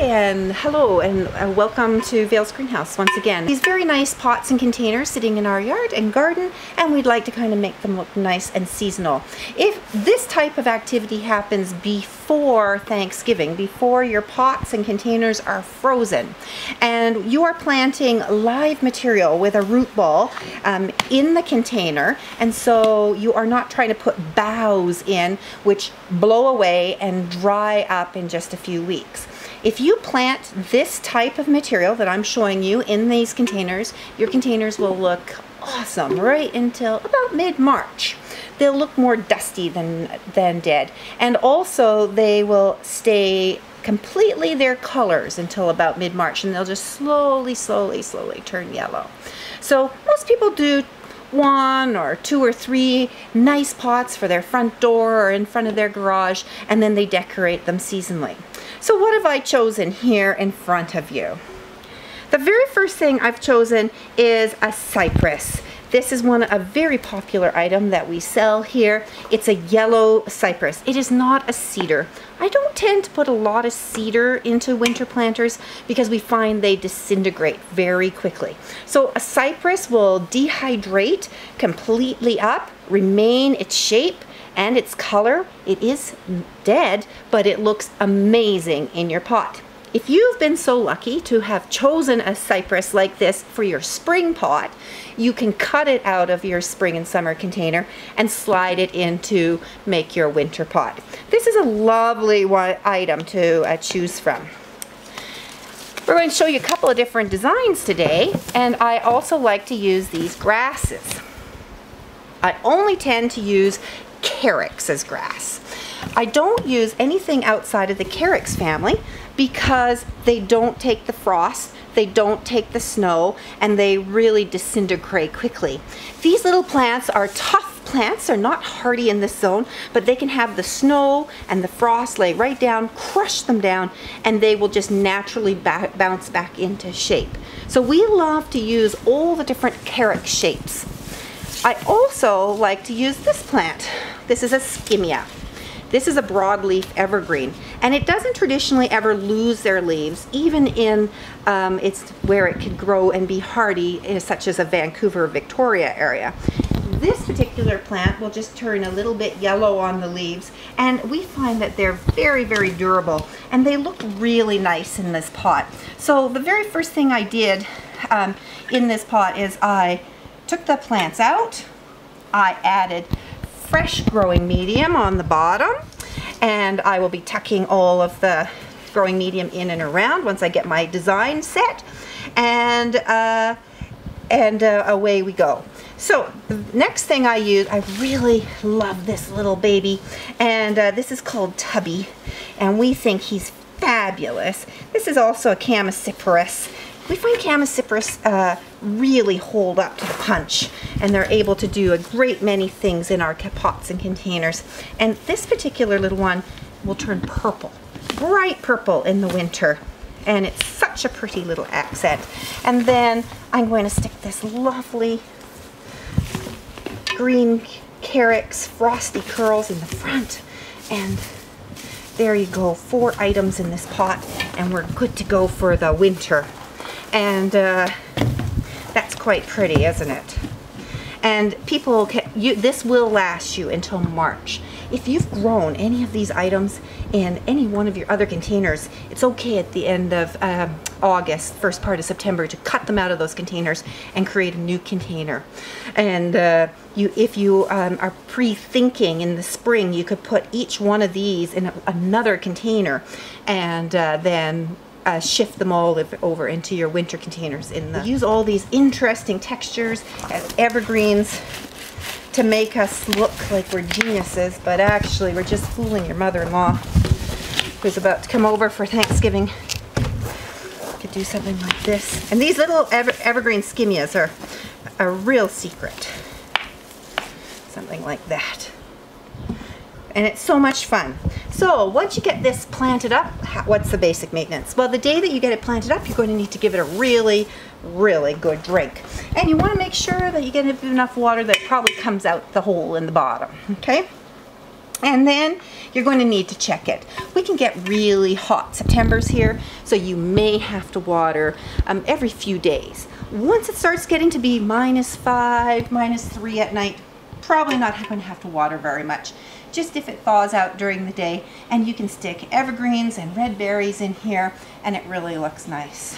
and hello and welcome to Vale's Greenhouse once again. These very nice pots and containers sitting in our yard and garden, and we'd like to kind of make them look nice and seasonal. If this type of activity happens before Thanksgiving, before your pots and containers are frozen, and you are planting live material with a root ball in the container, and so you are not trying to put boughs in which blow away and dry up in just a few weeks. If you plant this type of material that I'm showing you in these containers, your containers will look awesome right until about mid-March. They'll look more dusty than dead, and also they will stay completely their colors until about mid-March, and they'll just slowly turn yellow. So most people do 1 or 2 or 3 nice pots for their front door or in front of their garage, and then they decorate them seasonally. So what have I chosen here in front of you? The very first thing I've chosen is a cypress. This is a very popular item that we sell here. It's a yellow cypress. It is not a cedar. I don't tend to put a lot of cedar into winter planters because we find they disintegrate very quickly. So a cypress will dehydrate completely up, remain its shape and its color. It is dead, but it looks amazing in your pot. If you've been so lucky to have chosen a cypress like this for your spring pot, you can cut it out of your spring and summer container and slide it in to make your winter pot. This is a lovely item to choose from. We're going to show you a couple of different designs today, and I also like to use these grasses. I only tend to use carex as grass. I don't use anything outside of the carex family because they don't take the frost, they don't take the snow, and they really disintegrate quickly. These little plants are tough plants. They're not hardy in this zone, but they can have the snow and the frost lay right down, crush them down, and they will just naturally bounce back into shape. So we love to use all the different carex shapes. I also like to use this plant. This is a skimia. This is a broadleaf evergreen, and it doesn't traditionally ever lose their leaves, even in it's where it can grow and be hardy, such as a Vancouver, Victoria area. This particular plant will just turn a little bit yellow on the leaves, and we find that they're very durable, and they look really nice in this pot. So the very first thing I did in this pot is I took the plants out, I added fresh growing medium on the bottom, and I will be tucking all of the growing medium in and around once I get my design set, and away we go. So the next thing I use, I really love this little baby, and this is called Tubby, and we think he's fabulous. This is also a Chamaecyparis. We find Chamaecyparis really hold up to the punch, and they're able to do a great many things in our pots and containers. And this particular little one will turn purple, bright purple in the winter, and it's such a pretty little accent. And then I'm going to stick this lovely green carex frosty curls in the front, and there you go, 4 items in this pot, and we're good to go for the winter. And that's quite pretty, isn't it? And people this will last you until March. If you've grown any of these items in any one of your other containers, it's okay at the end of August, first part of September, to cut them out of those containers and create a new container. And if you are pre-thinking in the spring, you could put each one of these in another container, and then shift them all over into your winter containers. Use all these interesting textures as evergreens to make us look like we're geniuses, but actually we're just fooling your mother-in-law who's about to come over for Thanksgiving. Could do something like this. And these little evergreen skimias are a real secret. Something like that. And it's so much fun. So once you get this planted up, what's the basic maintenance? Well, the day that you get it planted up, you're going to need to give it a really good drink. And you want to make sure that you get enough water that probably comes out the hole in the bottom, okay? And then you're going to need to check it. We can get really hot Septembers here, so you may have to water every few days. Once it starts getting to be -5, -3 at night, probably not going to have to water very much. Just if it thaws out during the day, and you can stick evergreens and red berries in here, and it really looks nice.